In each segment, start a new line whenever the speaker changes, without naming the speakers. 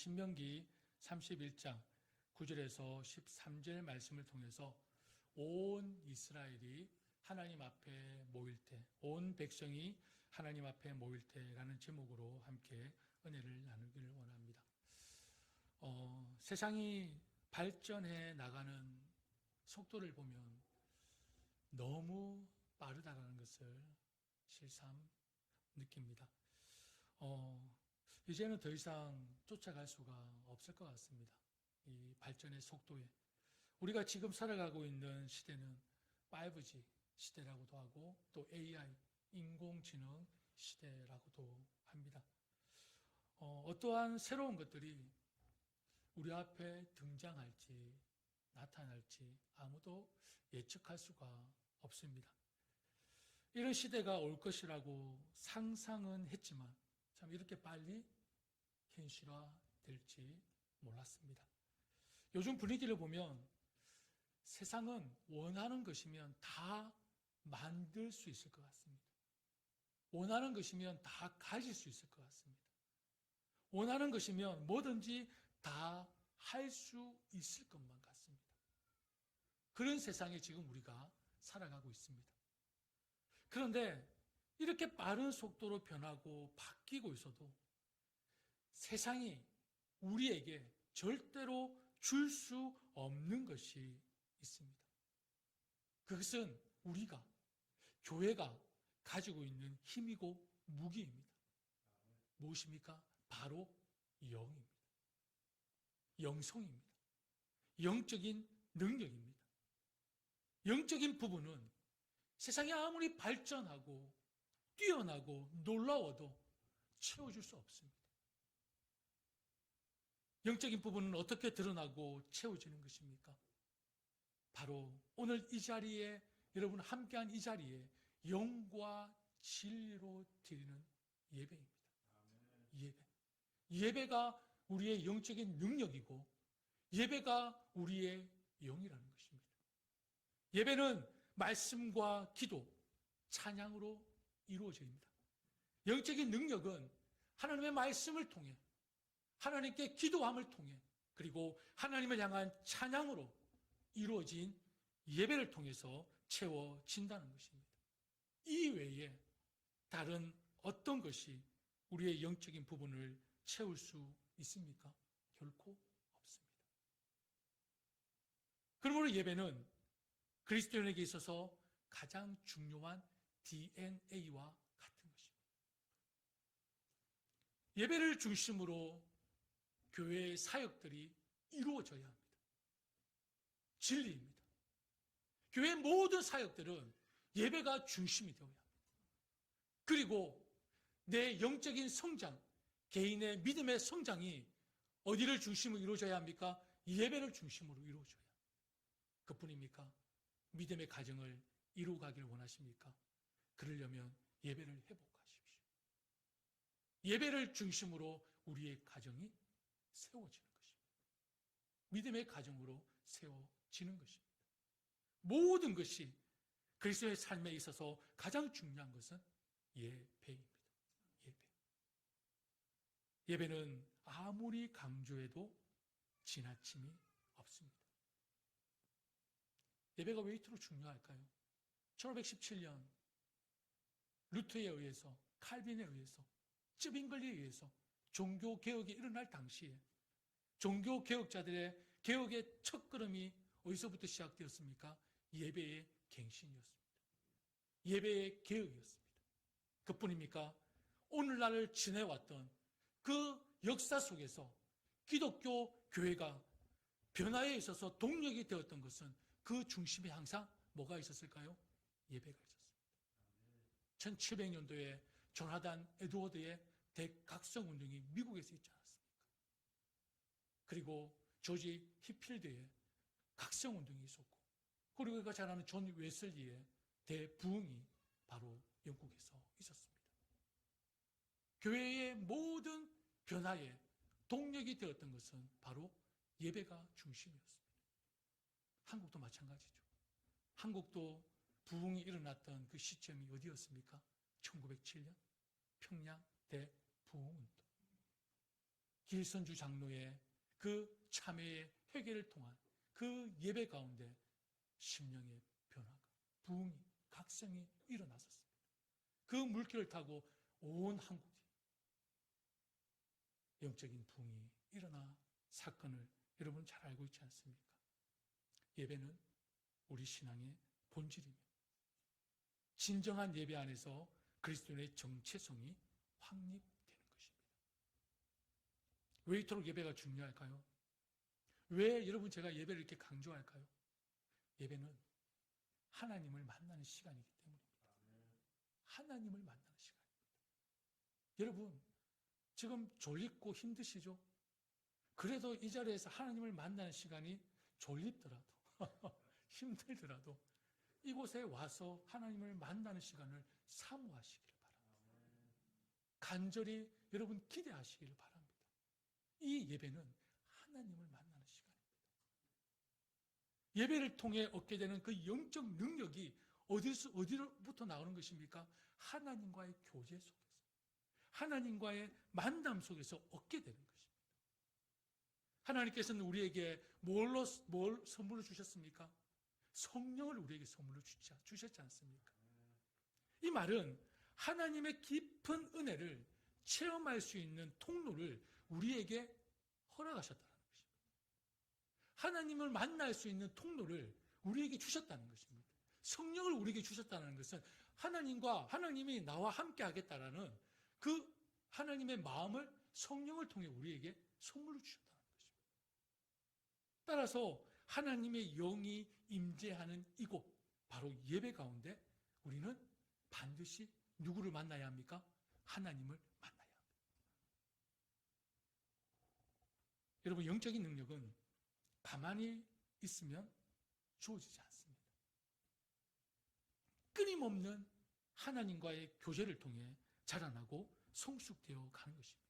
신명기 31장 9절에서 13절 말씀을 통해서 온 이스라엘이 하나님 앞에 모일 때, 온 백성이 하나님 앞에 모일 때라는 제목으로 함께 은혜를 나누기를 원합니다. 세상이 발전해 나가는 속도를 보면 너무 빠르다는 것을 실감 느낍니다. 이제는 더 이상 쫓아갈 수가 없을 것 같습니다. 이 발전의 속도에. 우리가 지금 살아가고 있는 시대는 5G 시대라고도 하고 또 AI, 인공지능 시대라고도 합니다. 어떠한 새로운 것들이 우리 앞에 등장할지 나타날지 아무도 예측할 수가 없습니다. 이런 시대가 올 것이라고 상상은 했지만 참 이렇게 빨리 현실화될지 몰랐습니다. 요즘 분위기를 보면 세상은 원하는 것이면 다 만들 수 있을 것 같습니다. 원하는 것이면 다 가질 수 있을 것 같습니다. 원하는 것이면 뭐든지 다 할 수 있을 것만 같습니다. 그런 세상에 지금 우리가 살아가고 있습니다. 그런데 이렇게 빠른 속도로 변하고 바뀌고 있어도 세상이 우리에게 절대로 줄 수 없는 것이 있습니다. 그것은 우리가, 교회가 가지고 있는 힘이고 무기입니다. 무엇입니까? 바로 영입니다. 영성입니다. 영적인 능력입니다. 영적인 부분은 세상이 아무리 발전하고 뛰어나고 놀라워도 채워줄 수 없습니다. 영적인 부분은 어떻게 드러나고 채워지는 것입니까? 바로 오늘 이 자리에 여러분 함께한 이 자리에 영과 진리로 드리는 예배입니다. 예배. 예배가 우리의 영적인 능력이고 예배가 우리의 영이라는 것입니다. 예배는 말씀과 기도, 찬양으로 이루어집니다. 영적인 능력은 하나님의 말씀을 통해 하나님께 기도함을 통해 그리고 하나님을 향한 찬양으로 이루어진 예배를 통해서 채워진다는 것입니다. 이 외에 다른 어떤 것이 우리의 영적인 부분을 채울 수 있습니까? 결코 없습니다. 그러므로 예배는 그리스도인에게 있어서 가장 중요한 DNA와 같은 것입니다. 예배를 중심으로 교회의 사역들이 이루어져야 합니다. 진리입니다. 교회의 모든 사역들은 예배가 중심이 되어야 합니다. 그리고 내 영적인 성장, 개인의 믿음의 성장이 어디를 중심으로 이루어져야 합니까? 예배를 중심으로 이루어져야 합니다. 그뿐입니까? 믿음의 가정을 이루어가기를 원하십니까? 그러려면 예배를 회복하십시오. 예배를 중심으로 우리의 가정이 세워지는 것입니다. 믿음의 가정으로 세워지는 것입니다. 모든 것이 그리스도의 삶에 있어서 가장 중요한 것은 예배입니다. 예배. 예배는 아무리 강조해도 지나침이 없습니다. 예배가 왜 이토록 중요할까요? 1517년 루터에 의해서, 칼빈에 의해서, 쯔빙글리에 의해서 종교개혁이 일어날 당시에 종교개혁자들의 개혁의 첫걸음이 어디서부터 시작되었습니까? 예배의 갱신이었습니다. 예배의 개혁이었습니다. 그뿐입니까? 오늘날을 지내왔던 그 역사 속에서 기독교 교회가 변화에 있어서 동력이 되었던 것은 그 중심에 항상 뭐가 있었을까요? 예배가 있었습니다. 1700년도에 조나단 에드워드의 대각성 운동이 미국에서 있지 않았습니까? 그리고 조지 히필드의 각성 운동이 있었고, 그리고 우리가 잘 아는 존 웨슬리의 대부흥이 바로 영국에서 있었습니다. 교회의 모든 변화에 동력이 되었던 것은 바로 예배가 중심이었습니다. 한국도 마찬가지죠. 한국도 부흥이 일어났던 그 시점이 어디였습니까? 1907년 평양 대부흥운동. 길선주 장로의 그 참회의 회개를 통한 그 예배 가운데 심령의 변화가, 부흥이, 각성이 일어났었습니다. 그 물길을 타고 온 한국이 영적인 부흥이 일어나 사건을 여러분 잘 알고 있지 않습니까? 예배는 우리 신앙의 본질이며 진정한 예배 안에서 그리스도의 정체성이 확립되는 것입니다. 왜 이토록 예배가 중요할까요? 왜 여러분 제가 예배를 이렇게 강조할까요? 예배는 하나님을 만나는 시간이기 때문입니다. 하나님을 만나는 시간입니다. 여러분 지금 졸립고 힘드시죠? 그래도 이 자리에서 하나님을 만나는 시간이 졸립더라도 힘들더라도 이곳에 와서 하나님을 만나는 시간을 사모하시기를 바랍니다. 간절히 여러분 기대하시기를 바랍니다. 이 예배는 하나님을 만나는 시간입니다. 예배를 통해 얻게 되는 그 영적 능력이 어디로부터 나오는 것입니까? 하나님과의 교제 속에서, 하나님과의 만남 속에서 얻게 되는 것입니다. 하나님께서는 우리에게 뭘 선물로 주셨습니까? 성령을 우리에게 선물로 주셨지 않습니까? 이 말은 하나님의 깊은 은혜를 체험할 수 있는 통로를 우리에게 허락하셨다는 것입니다. 하나님을 만날 수 있는 통로를 우리에게 주셨다는 것입니다. 성령을 우리에게 주셨다는 것은 하나님이 나와 함께 하겠다라는 그 하나님의 마음을 성령을 통해 우리에게 선물로 주셨다는 것입니다. 따라서 하나님의 영이 임재하는 이곳, 바로 예배 가운데 우리는 반드시 누구를 만나야 합니까? 하나님을 만나야 합니다. 여러분, 영적인 능력은 가만히 있으면 주어지지 않습니다. 끊임없는 하나님과의 교제를 통해 자라나고 성숙되어 가는 것입니다.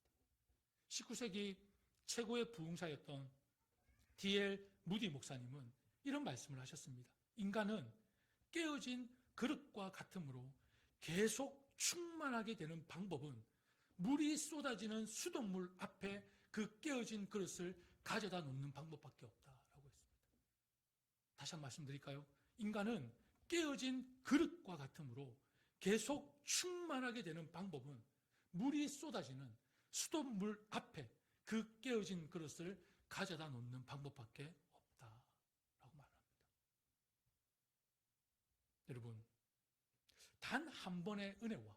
19세기 최고의 부흥사였던 D.L. 무디 목사님은 이런 말씀을 하셨습니다. 인간은 깨어진 그릇과 같으므로 계속 충만하게 되는 방법은 물이 쏟아지는 수돗물 앞에 그 깨어진 그릇을 가져다 놓는 방법밖에 없다라고 했습니다. 다시 한번 말씀드릴까요? 인간은 깨어진 그릇과 같으므로 계속 충만하게 되는 방법은 물이 쏟아지는 수돗물 앞에 그 깨어진 그릇을 가져다 놓는 방법밖에 없다라고 말합니다. 여러분, 단 한 번의 은혜와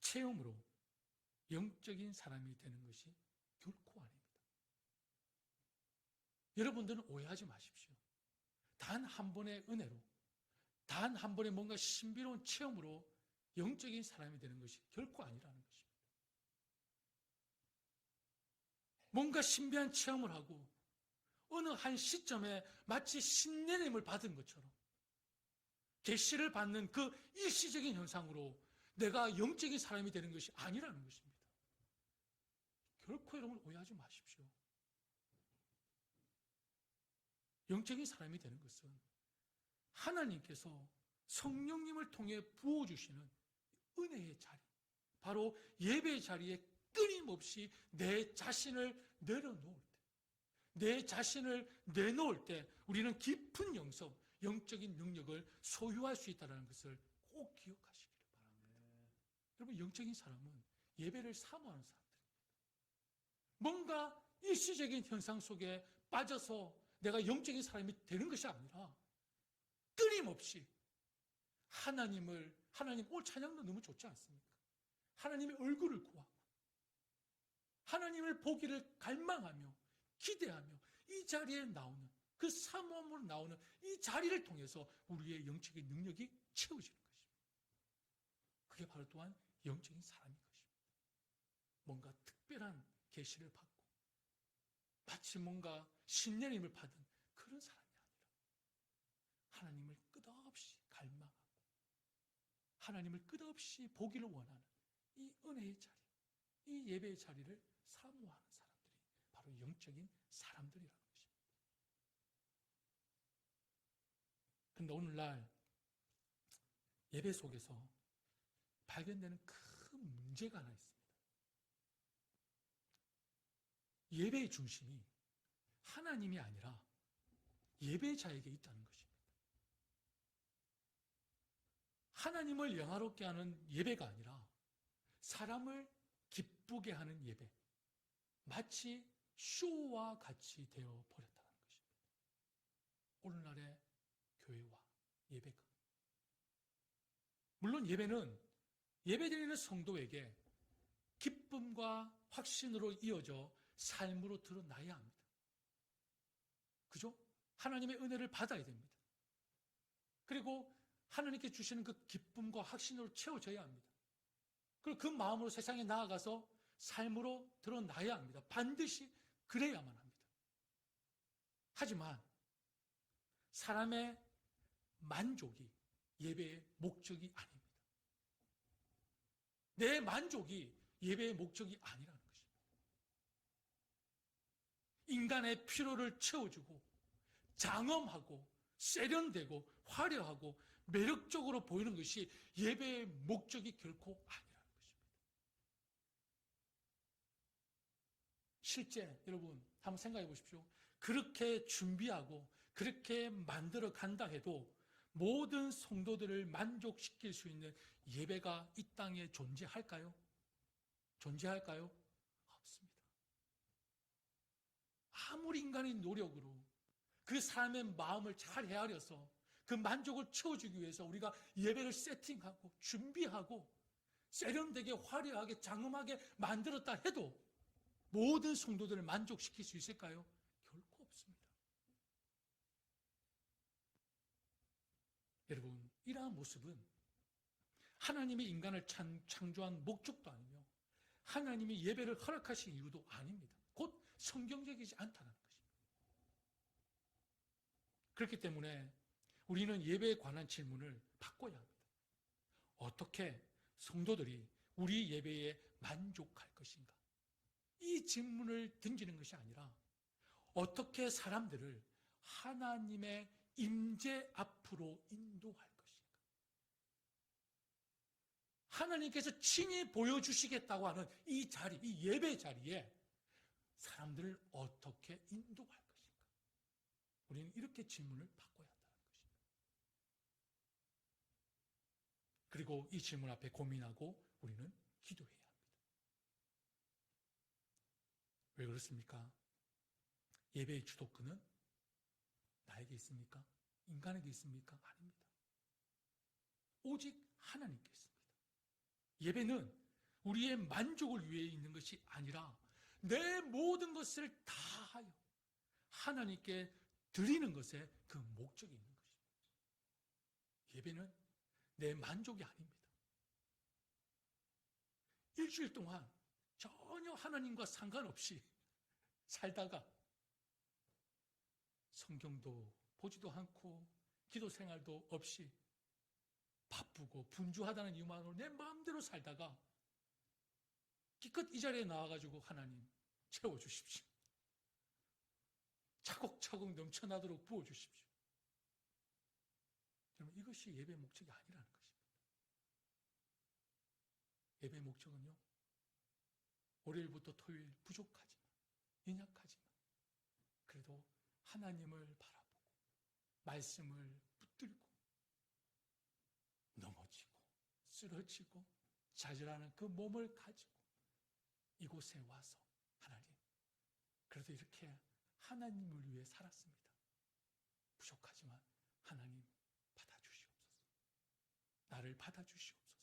체험으로 영적인 사람이 되는 것이 결코 아닙니다. 여러분들은 오해하지 마십시오. 단 한 번의 은혜로, 단 한 번의 뭔가 신비로운 체험으로 영적인 사람이 되는 것이 결코 아니라는 것입니다. 뭔가 신비한 체험을 하고 어느 한 시점에 마치 신내림을 받은 것처럼 계시를 받는 그 일시적인 현상으로 내가 영적인 사람이 되는 것이 아니라는 것입니다. 결코 여러분 오해하지 마십시오. 영적인 사람이 되는 것은 하나님께서 성령님을 통해 부어주시는 은혜의 자리, 바로 예배의 자리에 끊임없이 내 자신을 내려놓을 때, 내 자신을 내놓을 때 우리는 깊은 영적인 능력을 소유할 수 있다는 것을 꼭 기억하시기를 바랍니다. 여러분, 영적인 사람은 예배를 사모하는 사람들입니다. 뭔가 일시적인 현상 속에 빠져서 내가 영적인 사람이 되는 것이 아니라 끊임없이 하나님, 오늘 찬양도 너무 좋지 않습니까? 하나님의 얼굴을 구하고 하나님을 보기를 갈망하며 기대하며 이 자리에 나오는 그 사모함으로 나오는 이 자리를 통해서 우리의 영적인 능력이 채워지는 것입니다. 그게 바로 또한 영적인 사람인 것입니다. 뭔가 특별한 계시를 받고 마치 뭔가 신내림을 받은 그런 사람이 아니라 하나님을 끝없이 갈망하고 하나님을 끝없이 보기를 원하는 이 은혜의 자리, 이 예배의 자리를 사모하는 사람들이 바로 영적인 사람들이라는 것입니다. 그런데 오늘날 예배 속에서 발견되는 큰 문제가 하나 있습니다. 예배의 중심이 하나님이 아니라 예배자에게 있다는 것입니다. 하나님을 영화롭게 하는 예배가 아니라 사람을 기쁘게 하는 예배, 마치 쇼와 같이 되어 버렸다는 것입니다. 오늘날의 교회와 예배가. 물론 예배는 예배드리는 성도에게 기쁨과 확신으로 이어져 삶으로 드러나야 합니다. 그죠? 하나님의 은혜를 받아야 됩니다. 그리고 하나님께 주시는 그 기쁨과 확신으로 채워져야 합니다. 그리고 그 마음으로 세상에 나아가서 삶으로 드러나야 합니다. 반드시 그래야만 합니다. 하지만 사람의 만족이 예배의 목적이 아닙니다. 내 만족이 예배의 목적이 아니라는 것입니다. 인간의 필요를 채워주고 장엄하고 세련되고 화려하고 매력적으로 보이는 것이 예배의 목적이 결코 아니라는 것입니다. 실제 여러분 한번 생각해 보십시오. 그렇게 준비하고 그렇게 만들어 간다 해도 모든 성도들을 만족시킬 수 있는 예배가 이 땅에 존재할까요? 존재할까요? 없습니다. 아무리 인간의 노력으로 그 사람의 마음을 잘 헤아려서 그 만족을 채워주기 위해서 우리가 예배를 세팅하고 준비하고 세련되게 화려하게 장엄하게 만들었다 해도 모든 성도들을 만족시킬 수 있을까요? 결코 없습니다. 여러분, 이러한 모습은 하나님이 인간을 창조한 목적도 아니며 하나님이 예배를 허락하신 이유도 아닙니다. 곧 성경적이지 않다는 것입니다. 그렇기 때문에 우리는 예배에 관한 질문을 바꿔야 합니다. 어떻게 성도들이 우리 예배에 만족할 것인가? 이 질문을 던지는 것이 아니라 어떻게 사람들을 하나님의 임재 앞으로 인도할 것인가? 하나님께서 친히 보여주시겠다고 하는 이 자리, 이 예배 자리에 사람들을 어떻게 인도할 것인가? 우리는 이렇게 질문을 바꿔야 한다는 것입니다. 그리고 이 질문 앞에 고민하고 우리는 기도해야 합니다. 왜 그렇습니까? 예배의 주도권은 나에게 있습니까? 인간에게 있습니까? 아닙니다. 오직 하나님께 있습니다. 예배는 우리의 만족을 위해 있는 것이 아니라 내 모든 것을 다하여 하나님께 드리는 것에 그 목적이 있는 것입니다. 예배는 내 만족이 아닙니다. 일주일 동안 전혀 하나님과 상관없이 살다가 성경도 보지도 않고 기도 생활도 없이 바쁘고 분주하다는 이유만으로 내 마음대로 살다가 기껏 이 자리에 나와가지고 하나님 채워주십시오. 차곡차곡 넘쳐나도록 부어주십시오. 여러분, 이것이 예배의 목적이 아니라는 것입니다. 예배의 목적은요, 월요일부터 토요일 부족하지만, 연약하지만, 그래도 하나님을 바라보고, 말씀을 붙들고, 넘어지고, 쓰러지고, 좌절하는 그 몸을 가지고, 이곳에 와서, 하나님, 그래도 이렇게 하나님을 위해 살았습니다. 부족하지만, 하나님, 받아주시옵소서. 나를 받아주시옵소서.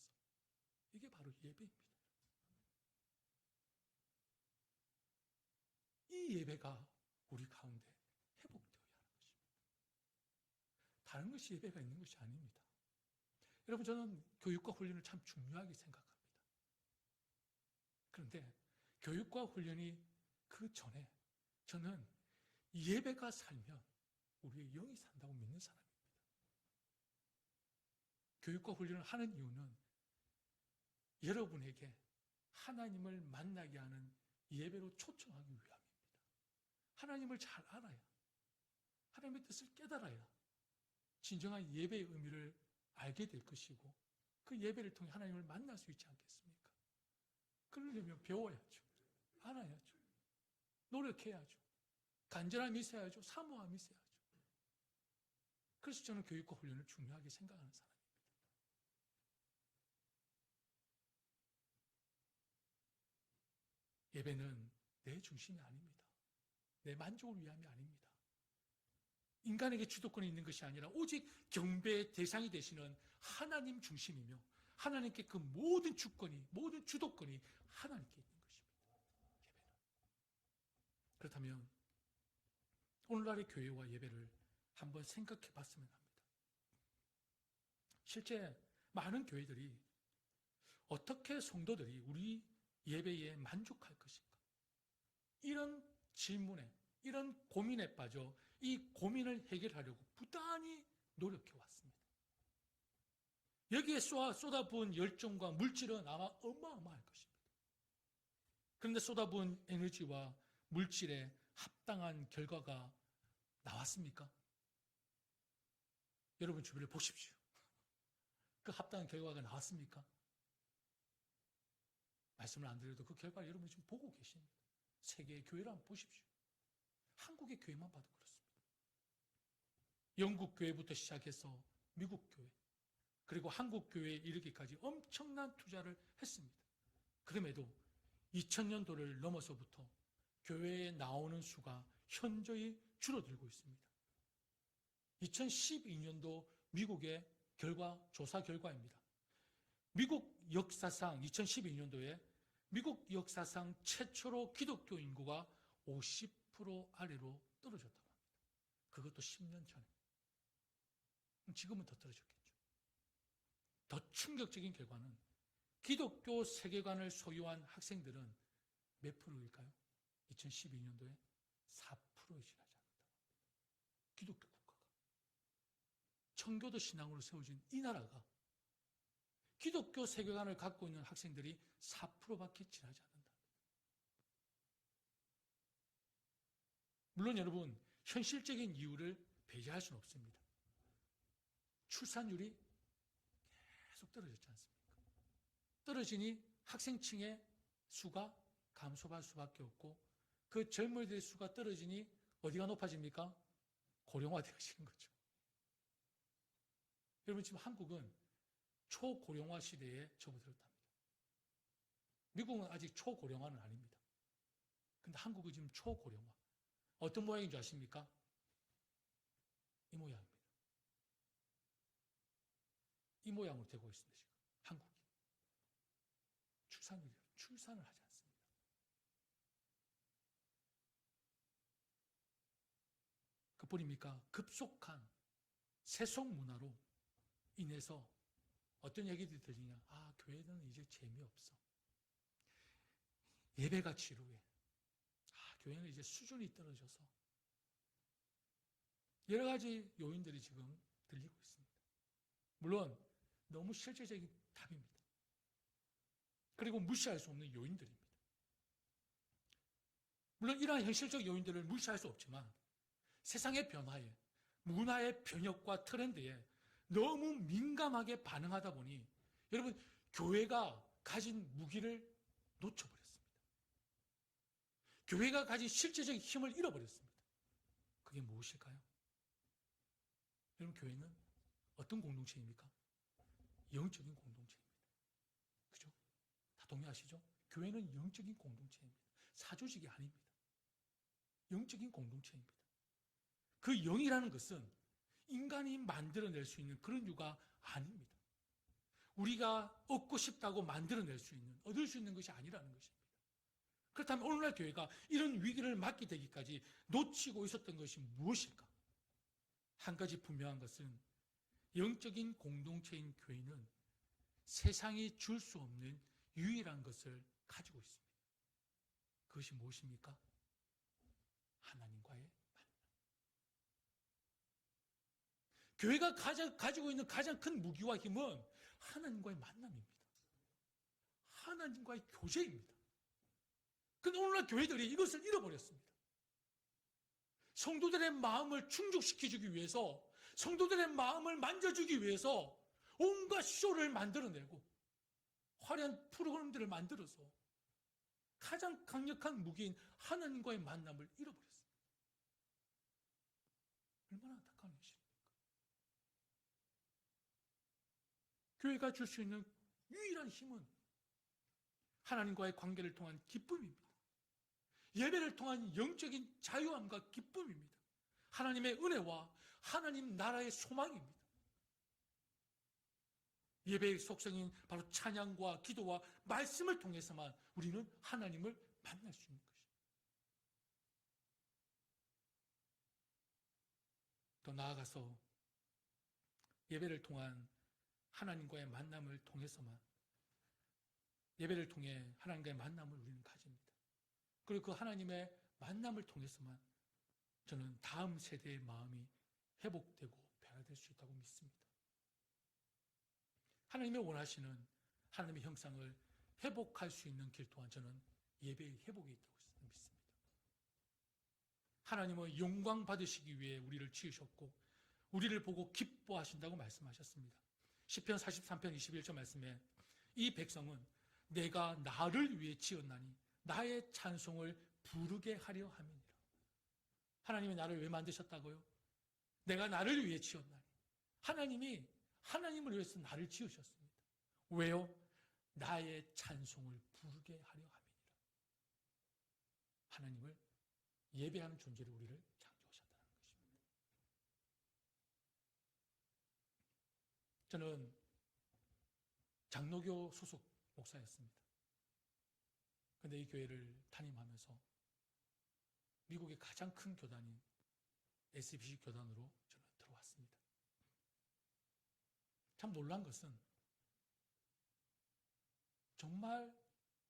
이게 바로 예배입니다. 이 예배가 우리 가운데 회복되어야 하는 것입니다. 다른 것이 예배가 있는 것이 아닙니다. 여러분, 저는 교육과 훈련을 참 중요하게 생각합니다. 그런데 교육과 훈련이 그 전에 저는 예배가 살면 우리의 영이 산다고 믿는 사람입니다. 교육과 훈련을 하는 이유는 여러분에게 하나님을 만나게 하는 예배로 초청하기 위함입니다. 하나님을 잘 알아야, 하나님의 뜻을 깨달아야 진정한 예배의 의미를 알게 될 것이고 그 예배를 통해 하나님을 만날 수 있지 않겠습니까? 그러려면 배워야죠. 알아야죠. 노력해야죠. 간절함이 있어야죠. 사모함이 있어야죠. 그래서 저는 교육과 훈련을 중요하게 생각하는 사람입니다. 예배는 내 중심이 아닙니다. 내 만족을 위함이 아닙니다. 인간에게 주도권이 있는 것이 아니라 오직 경배의 대상이 되시는 하나님 중심이며 하나님께 그 모든 주권이, 모든 주도권이 하나님께 있는 것입니다. 예배는. 그렇다면 오늘날의 교회와 예배를 한번 생각해 봤으면 합니다. 실제 많은 교회들이 어떻게 성도들이 우리 예배에 만족할 것인가? 이런 질문에, 이런 고민에 빠져 이 고민을 해결하려고 부단히 노력해 왔습니다. 여기에 쏟아부은 열정과 물질은 아마 어마어마할 것입니다. 그런데 쏟아부은 에너지와 물질의 합당한 결과가 나왔습니까? 여러분 주변을 보십시오. 그 합당한 결과가 나왔습니까? 말씀을 안 드려도 그 결과를 여러분이 지금 보고 계십니다. 세계의 교회를 한번 보십시오. 한국의 교회만 봐도 그렇습니다. 영국 교회부터 시작해서 미국 교회, 그리고 한국 교회에 이르기까지 엄청난 투자를 했습니다. 그럼에도 2000년도를 넘어서부터 교회에 나오는 수가 현저히 줄어들고 있습니다. 2012년도 미국의 조사 결과입니다. 미국 역사상 2012년도에 미국 역사상 최초로 기독교 인구가 50% 아래로 떨어졌다고 합니다. 그것도 10년 전에. 지금은 더 떨어졌겠죠. 더 충격적인 결과는 기독교 세계관을 소유한 학생들은 몇 프로일까요? 2012년도에 4%에 지나지 않는다고 합니다. 기독교 국가가. 청교도 신앙으로 세워진 이 나라가 기독교 세계관을 갖고 있는 학생들이 4%밖에 지나지 않는다. 물론 여러분, 현실적인 이유를 배제할 수는 없습니다. 출산율이 계속 떨어졌지 않습니까? 떨어지니 학생층의 수가 감소할 수밖에 없고 그 젊은이들의 수가 떨어지니 어디가 높아집니까? 고령화되어지는 거죠. 여러분 지금 한국은 초고령화 시대에 접어들었답니다. 미국은 아직 초고령화는 아닙니다. 근데 한국은 지금 초고령화. 어떤 모양인 줄 아십니까? 이 모양입니다. 이 모양으로 되고 있습니다. 지금 한국이. 출산을 하지 않습니다. 그뿐입니까? 급속한 세속 문화로 인해서 어떤 얘기들이 들리냐? 아, 교회는 이제 재미없어. 예배가 지루해. 아, 교회는 이제 수준이 떨어져서. 여러 가지 요인들이 지금 들리고 있습니다. 물론 너무 실제적인 답입니다. 그리고 무시할 수 없는 요인들입니다. 물론 이러한 현실적 요인들을 무시할 수 없지만 세상의 변화에, 문화의 변혁과 트렌드에 너무 민감하게 반응하다 보니 여러분 교회가 가진 무기를 놓쳐버렸습니다. 교회가 가진 실제적인 힘을 잃어버렸습니다. 그게 무엇일까요? 여러분 교회는 어떤 공동체입니까? 영적인 공동체입니다. 그죠? 다 동의하시죠? 교회는 영적인 공동체입니다. 사조직이 아닙니다. 영적인 공동체입니다. 그 영이라는 것은 인간이 만들어낼 수 있는 그런 유가 아닙니다. 우리가 얻고 싶다고 만들어낼 수 있는, 얻을 수 있는 것이 아니라는 것입니다. 그렇다면 오늘날 교회가 이런 위기를 맞게 되기까지 놓치고 있었던 것이 무엇일까? 한 가지 분명한 것은 영적인 공동체인 교회는 세상이 줄 수 없는 유일한 것을 가지고 있습니다. 그것이 무엇입니까? 하나님과의 만남. 교회가 가지고 있는 가장 큰 무기와 힘은 하나님과의 만남입니다. 하나님과의 교제입니다. 그런데 오늘날 교회들이 이것을 잃어버렸습니다. 성도들의 마음을 충족시켜주기 위해서, 성도들의 마음을 만져주기 위해서 온갖 쇼를 만들어내고 화려한 프로그램들을 만들어서 가장 강력한 무기인 하나님과의 만남을 잃어버렸습니다. 얼마나 안타까운 일입니까? 교회가 줄 수 있는 유일한 힘은 하나님과의 관계를 통한 기쁨입니다. 예배를 통한 영적인 자유함과 기쁨입니다. 하나님의 은혜와 하나님 나라의 소망입니다. 예배의 속성인 바로 찬양과 기도와 말씀을 통해서만 우리는 하나님을 만날 수 있는 것입니다. 더 나아가서 예배를 통한 하나님과의 만남을 통해서만, 예배를 통해 하나님과의 만남을 우리는 가집니다. 그리고 그 하나님의 만남을 통해서만 저는 다음 세대의 마음이 회복되고 변화될 수 있다고 믿습니다. 하나님이 원하시는 하나님의 형상을 회복할 수 있는 길 또한 저는 예배의 회복이 있다고 믿습니다. 하나님은 영광 받으시기 위해 우리를 지으셨고 우리를 보고 기뻐하신다고 말씀하셨습니다. 시편 43편 21절 말씀에 이 백성은 내가 나를 위해 지었나니 나의 찬송을 부르게 하려 함이니라. 하나님이 나를 왜 만드셨다고요? 내가 나를 위해 지었나니. 하나님이 하나님을 위해서 나를 지으셨습니다. 왜요? 나의 찬송을 부르게 하려 함이니라. 하나님을 예배하는 존재로 우리를 창조하셨다는 것입니다. 저는 장로교 소속 목사였습니다. 그런데 이 교회를 담임하면서 미국의 가장 큰 교단인 SBC 교단으로 저는 들어왔습니다. 참 놀란 것은 정말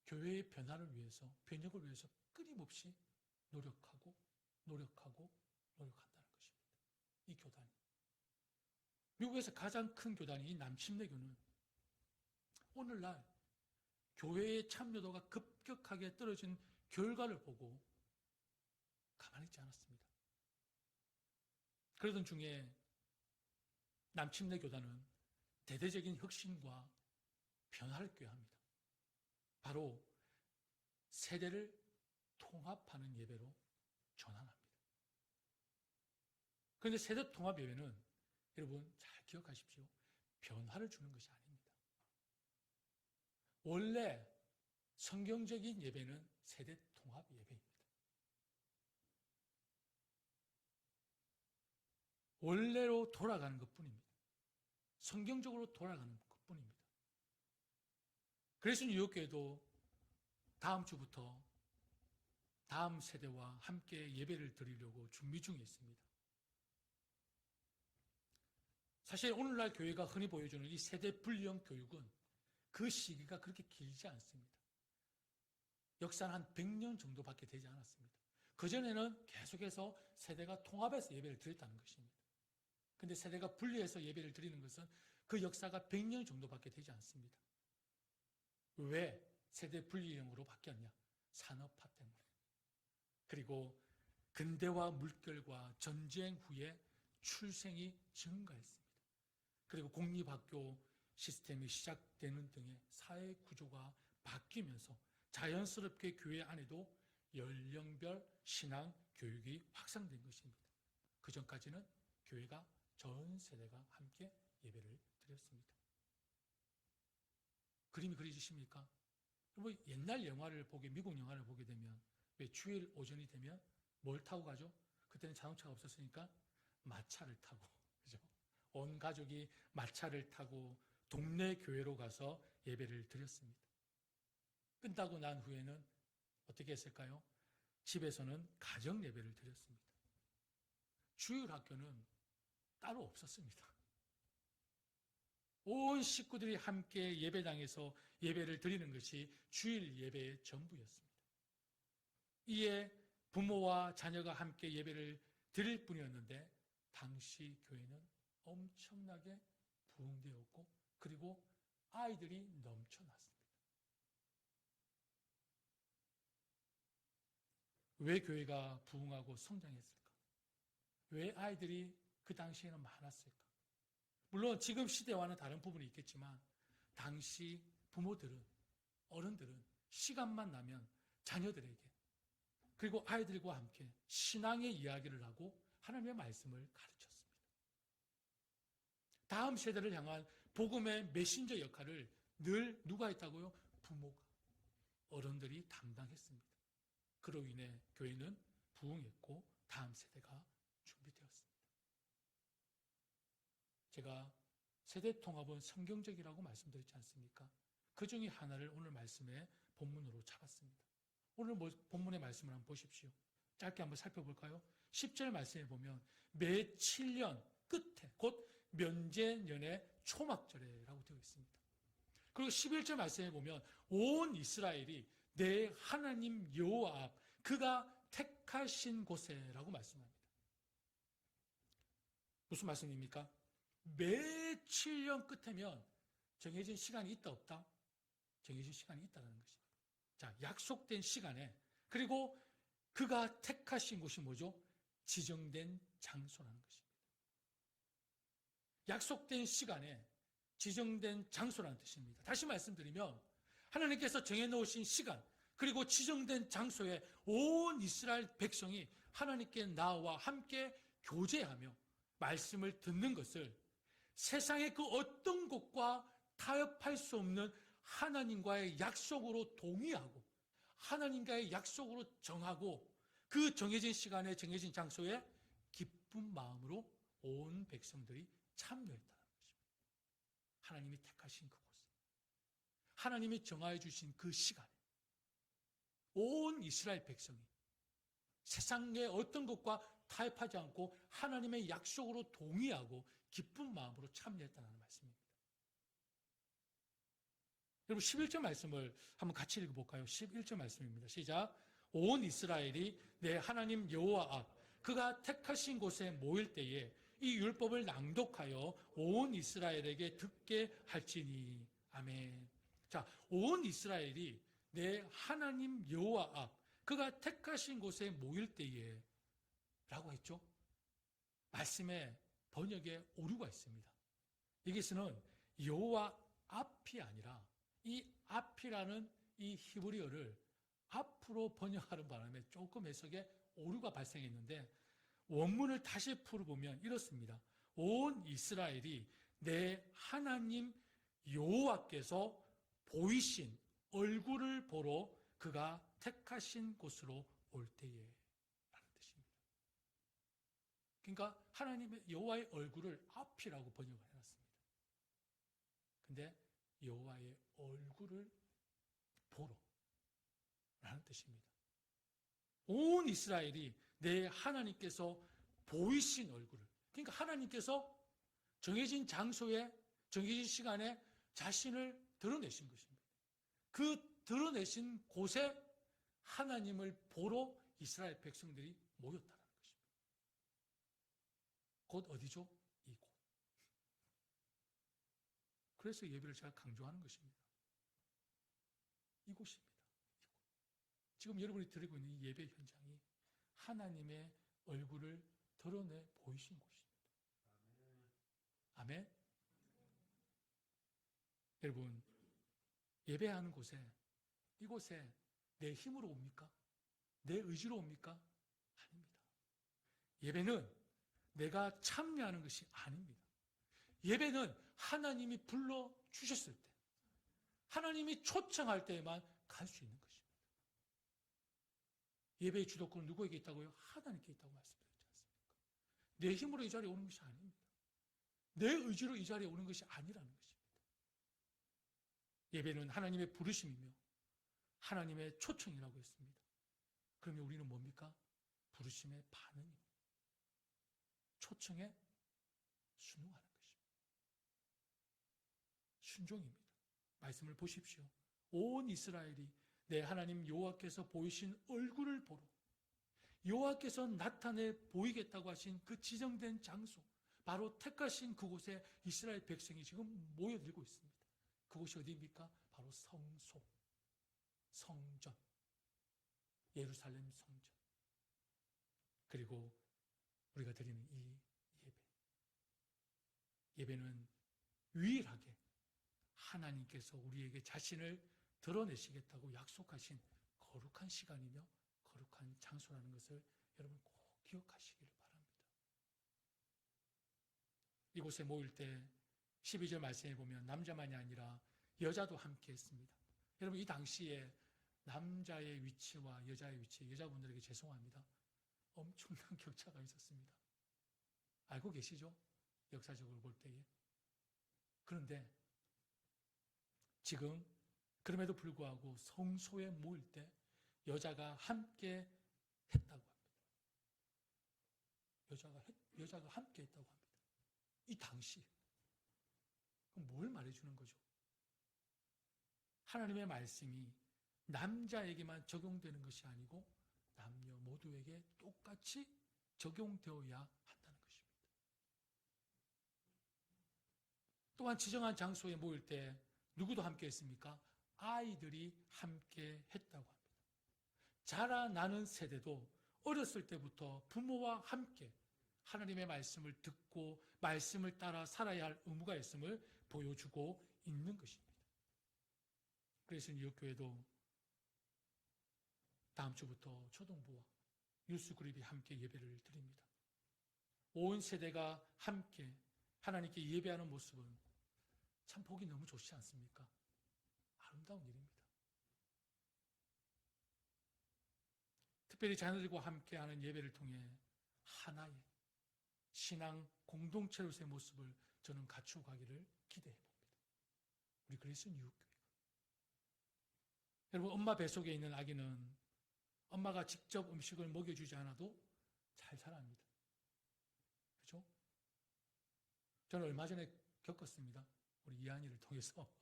교회의 변화를 위해서, 변혁을 위해서 끊임없이 노력한다는 것입니다. 이 교단이. 미국에서 가장 큰 교단인 이 남침내교는 오늘날 교회의 참여도가 급격하게 떨어진 결과를 보고 가만히 있지 않았습니다. 그러던 중에 남침내 교단은 대대적인 혁신과 변화를 꾀합니다. 바로 세대를 통합하는 예배로 전환합니다. 그런데 세대 통합 예배는 여러분 잘 기억하십시오. 변화를 주는 것이 아닙니다. 원래 성경적인 예배는 세대 통합 예배입니다. 원래로 돌아가는 것뿐입니다. 성경적으로 돌아가는 것뿐입니다. 그래서 뉴욕교회도 다음 주부터 다음 세대와 함께 예배를 드리려고 준비 중에 있습니다. 사실 오늘날 교회가 흔히 보여주는 이 세대 분리형 교육은 그 시기가 그렇게 길지 않습니다. 역사는 한 100년 정도밖에 되지 않았습니다. 그전에는 계속해서 세대가 통합해서 예배를 드렸다는 것입니다. 근데 세대가 분리해서 예배를 드리는 것은 그 역사가 100년 정도밖에 되지 않습니다. 왜 세대 분리형으로 바뀌었냐? 산업화 때문에. 그리고 근대화 물결과 전쟁 후에 출생이 증가했습니다. 그리고 공립학교 시스템이 시작되는 등의 사회 구조가 바뀌면서 자연스럽게 교회 안에도 연령별 신앙 교육이 확산된 것입니다. 그 전까지는 교회가 전 세대가 함께 예배를 드렸습니다. 그림이 그려지십니까? 여러분 옛날 영화를 보게, 미국 영화를 보게 되면 왜 주일 오전이 되면 뭘 타고 가죠? 그때는 자동차가 없었으니까 마차를 타고, 그죠? 온 가족이 마차를 타고 동네 교회로 가서 예배를 드렸습니다. 끝나고 난 후에는 어떻게 했을까요? 집에서는 가정 예배를 드렸습니다. 주일 학교는 따로 없었습니다. 온 식구들이 함께 예배당에서 예배를 드리는 것이 주일 예배의 전부였습니다. 이에 부모와 자녀가 함께 예배를 드릴 뿐이었는데 당시 교회는 엄청나게 부흥되었고 그리고 아이들이 넘쳐났습니다. 왜 교회가 부흥하고 성장했을까? 왜 아이들이 그 당시에는 많았을까? 물론 지금 시대와는 다른 부분이 있겠지만 당시 부모들은, 어른들은 시간만 나면 자녀들에게 그리고 아이들과 함께 신앙의 이야기를 하고 하나님의 말씀을 가르쳤습니다. 다음 세대를 향한 복음의 메신저 역할을 늘 누가 했다고요? 부모가, 어른들이 담당했습니다. 그로 인해 교회는 부흥했고 다음 세대가 준비되었습니다. 제가 세대 통합은 성경적이라고 말씀드렸지 않습니까? 그 중에 하나를 오늘 말씀의 본문으로 잡았습니다. 오늘 본문의 말씀을 한번 보십시오. 짧게 한번 살펴볼까요? 10절 말씀에 보면 매 7년 끝에 곧 면제년의 초막절에라고 되어 있습니다. 그리고 11절 말씀에 보면 온 이스라엘이 내 하나님 여호와 앞 그가 택하신 곳에라고 말씀합니다. 무슨 말씀입니까? 매 7년 끝에면 정해진 시간이 있다 없다? 정해진 시간이 있다는 것입니다. 자, 약속된 시간에 그리고 그가 택하신 곳이 뭐죠? 지정된 장소라는 것입니다. 약속된 시간에 지정된 장소라는 뜻입니다. 다시 말씀드리면 하나님께서 정해놓으신 시간 그리고 지정된 장소에 온 이스라엘 백성이 하나님께 나와 함께 교제하며 말씀을 듣는 것을 세상의 그 어떤 곳과 타협할 수 없는 하나님과의 약속으로 동의하고 하나님과의 약속으로 정하고 그 정해진 시간에 정해진 장소에 기쁜 마음으로 온 백성들이 참여했다는 것입니다. 하나님이 택하신 그곳, 하나님이 정하여 주신 그 시간에 온 이스라엘 백성이 세상의 어떤 것과 타협하지 않고 하나님의 약속으로 동의하고 기쁜 마음으로 참여했다는 말씀입니다. 여러분 11절 말씀을 한번 같이 읽어볼까요? 11절 말씀입니다. 시작. 온 이스라엘이 내 하나님 여호와 앞 그가 택하신 곳에 모일 때에 이 율법을 낭독하여 온 이스라엘에게 듣게 할지니. 아멘. 자, 온 이스라엘이 내 하나님 여호와 앞 그가 택하신 곳에 모일 때에 라고 했죠. 말씀에 번역에 오류가 있습니다. 여기서는 여호와 앞이 아니라 이 앞이라는 이 히브리어를 앞으로 번역하는 바람에 조금 해석에 오류가 발생했는데 원문을 다시 풀어보면 이렇습니다. 온 이스라엘이 내 하나님 여호와께서 보이신 얼굴을 보러 그가 택하신 곳으로 올 때에 라는 뜻입니다. 그러니까 하나님의 여호와의 얼굴을 앞이라고 번역을 해놨습니다. 근데 여호와의 얼굴을 보러 라는 뜻입니다. 온 이스라엘이 내 하나님께서 보이신 얼굴을, 그러니까 하나님께서 정해진 장소에 정해진 시간에 자신을 드러내신 것입니다. 그 드러내신 곳에 하나님을 보러 이스라엘 백성들이 모였다는 것입니다. 곧 어디죠? 이곳. 그래서 예배를 제가 강조하는 것입니다. 이곳입니다. 지금 여러분이 드리고 있는 이 예배 현장이 하나님의 얼굴을 드러내 보이신 곳입니다. 아멘. 여러분, 예배하는 곳에, 이곳에 내 힘으로 옵니까? 내 의지로 옵니까? 아닙니다. 예배는 내가 참여하는 것이 아닙니다. 예배는 하나님이 불러주셨을 때, 하나님이 초청할 때에만 갈 수 있는 것입니다. 예배의 주도권은 누구에게 있다고요? 하나님께 있다고 말씀드렸지 않습니까? 내 힘으로 이 자리에 오는 것이 아닙니다. 내 의지로 이 자리에 오는 것이 아니라는 것입니다. 예배는 하나님의 부르심이며 하나님의 초청이라고 했습니다. 그러면 우리는 뭡니까? 부르심의 반응입니다. 초청에 순응하는 것입니다. 순종입니다. 말씀을 보십시오. 온 이스라엘이 내 하나님 여호와께서 보이신 얼굴을 보러 여호와께서 나타내 보이겠다고 하신 그 지정된 장소, 바로 택하신 그곳에 이스라엘 백성이 지금 모여들고 있습니다. 그곳이 어디입니까? 바로 성소, 성전, 예루살렘 성전. 그리고 우리가 드리는 이 예배. 예배는 유일하게 하나님께서 우리에게 자신을 드러내시겠다고 약속하신 거룩한 시간이며 거룩한 장소라는 것을 여러분 꼭 기억하시기를 바랍니다. 이곳에 모일 때 12절 말씀에 보면 남자만이 아니라 여자도 함께 했습니다. 여러분, 이 당시에 남자의 위치와 여자의 위치, 여자분들에게 죄송합니다. 엄청난 격차가 있었습니다. 알고 계시죠? 역사적으로 볼 때에. 그런데 지금 그럼에도 불구하고 성소에 모일 때 여자가 함께 했다고 합니다. 여자가 함께 했다고 합니다. 이 당시. 그럼 뭘 말해주는 거죠? 하나님의 말씀이 남자에게만 적용되는 것이 아니고 남녀 모두에게 똑같이 적용되어야 한다는 것입니다. 또한 지정한 장소에 모일 때 누구도 함께 했습니까? 아이들이 함께 했다고 합니다. 자라나는 세대도 어렸을 때부터 부모와 함께 하나님의 말씀을 듣고 말씀을 따라 살아야 할 의무가 있음을 보여주고 있는 것입니다. 그래서 뉴욕교회도 다음 주부터 초등부와 유스그룹이 함께 예배를 드립니다. 온 세대가 함께 하나님께 예배하는 모습은 참 보기 너무 좋지 않습니까? 아름다운 일입니다. 특별히 자녀들과 함께하는 예배를 통해 하나의 신앙 공동체로서의 모습을 저는 갖추어 가기를 기대해 봅니다. 우리 그리스 뉴욕교회가. 여러분, 엄마 뱃속에 있는 아기는 엄마가 직접 음식을 먹여주지 않아도 잘 자랍니다. 그렇죠? 저는 얼마 전에 겪었습니다. 우리 이한이를 통해서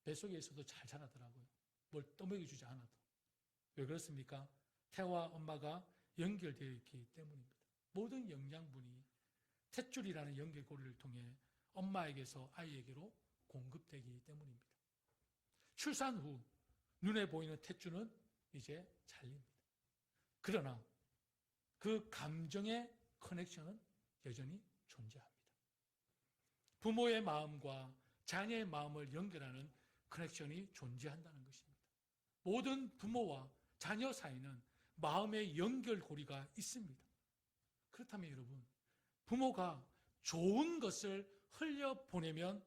뱃속에 있어도 잘 자라더라고요. 뭘 떠먹여주지 않아도. 왜 그렇습니까? 태와 엄마가 연결되어 있기 때문입니다. 모든 영양분이 탯줄이라는 연결고리를 통해 엄마에게서 아이에게로 공급되기 때문입니다. 출산 후 눈에 보이는 탯줄은 이제 잘립니다. 그러나 그 감정의 커넥션은 여전히 존재합니다. 부모의 마음과 자녀의 마음을 연결하는 커넥션이 존재한다는 것입니다. 모든 부모와 자녀 사이는 마음의 연결고리가 있습니다. 그렇다면 여러분, 부모가 좋은 것을 흘려보내면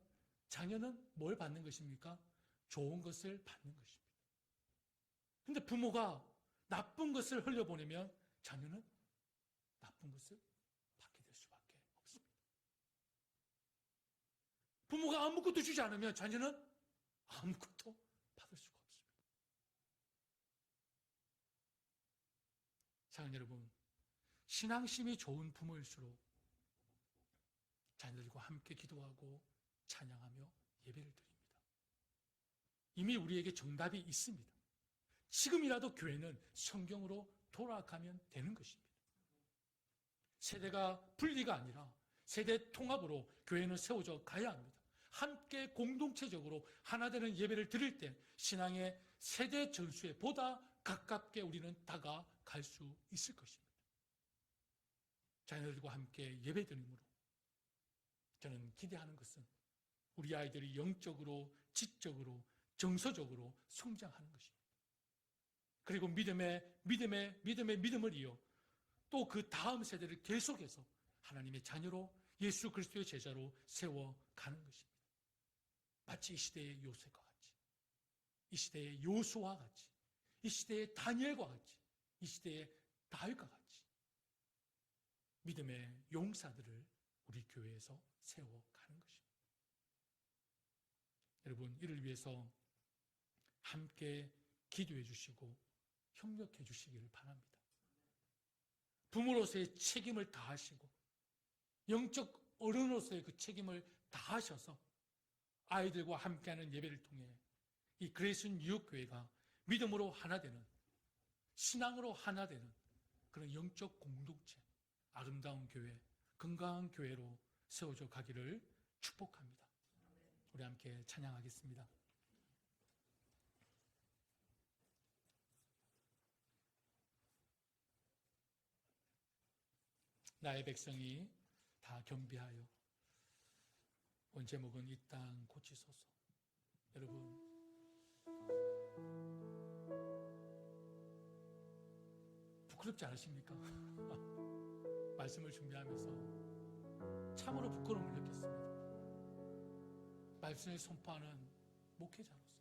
자녀는 뭘 받는 것입니까? 좋은 것을 받는 것입니다. 근데 부모가 나쁜 것을 흘려보내면 자녀는 나쁜 것을 받게 될 수밖에 없습니다. 부모가 아무것도 주지 않으면 자녀는 아무것도 받을 수가 없습니다. 사랑하는 여러분, 신앙심이 좋은 부모일수록 자녀들과 함께 기도하고 찬양하며 예배를 드립니다. 이미 우리에게 정답이 있습니다. 지금이라도 교회는 성경으로 돌아가면 되는 것입니다. 세대가 분리가 아니라 세대 통합으로 교회는 세워져 가야 합니다. 함께 공동체적으로 하나 되는 예배를 드릴 때 신앙의 세대 전수에 보다 가깝게 우리는 다가갈 수 있을 것입니다. 자녀들과 함께 예배 드림으로 저는 기대하는 것은 우리 아이들이 영적으로, 지적으로, 정서적으로 성장하는 것입니다. 그리고 믿음을 이어 또 그 다음 세대를 계속해서 하나님의 자녀로 예수 그리스도의 제자로 세워가는 것입니다. 마치 이 시대의 요셉과 같이, 이 시대의 요수와 같이, 이 시대의 다니엘과 같이, 이 시대의 다윗과 같이 믿음의 용사들을 우리 교회에서 세워가는 것입니다. 여러분, 이를 위해서 함께 기도해 주시고 협력해 주시기를 바랍니다. 부모로서의 책임을 다하시고 영적 어른으로서의 그 책임을 다하셔서 아이들과 함께하는 예배를 통해 이 그레이스 뉴욕교회가 믿음으로 하나 되는, 신앙으로 하나 되는 그런 영적 공동체, 아름다운 교회, 건강한 교회로 세워져 가기를 축복합니다. 우리 함께 찬양하겠습니다. 나의 백성이 다 겸비하여 온 제목은 이 땅 고치소서. 여러분, 부끄럽지 않으십니까? 말씀을 준비하면서 참으로 부끄러움을 느꼈습니다. 말씀을 선포하는 목회자로서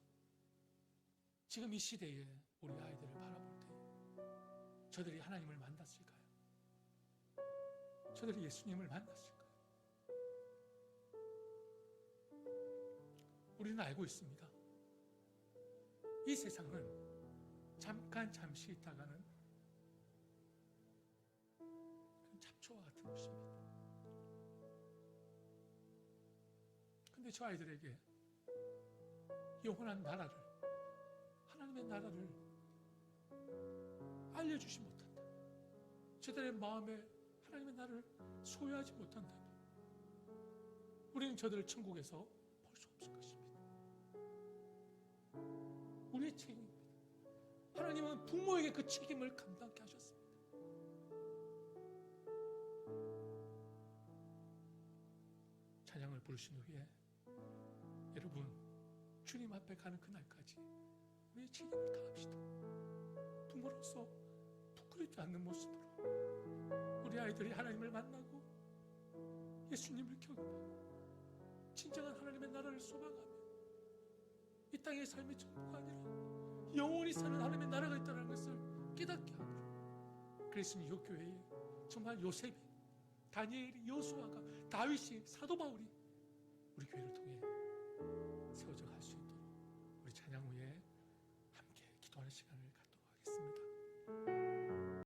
지금 이 시대에 우리 아이들을 바라볼 때 저들이 하나님을 만났을까요? 저들이 예수님을 만났을까요? 우리는 알고 있습니다. 이 세상은 잠시 있다가는 잡초와 같은 곳입니다. 근데 저 아이들에게 영원한 나라를, 하나님의 나라를 알려주지 못한다. 저들의 마음에 하나님의 나라를 소유하지 못한다면 우리는 저들을 천국에서 볼 수 없을 것입니다. 우리의 책임입니다. 하나님은 부모에게 그 책임을 감당케 하셨습니다. 찬양을 부르신 후에 여러분 주님 앞에 가는 그날까지 우리의 책임을 다합시다. 부모로서 부끄럽지 않는 모습으로 우리 아이들이 하나님을 만나고 예수님을 경험하고 진정한 하나님의 나라를 소망하며 이 땅의 삶의 전부가 아니라 영원히 사는 하나님의 나라가 있다는 것을 깨닫게 하고, 그래서 이 교회에 정말 요셉이, 다니엘이, 여호수아가, 다윗이, 사도 바울이 우리 교회를 통해 세워져 갈 수 있도록 우리 찬양 후에 함께 기도하는 시간을 갖도록 하겠습니다.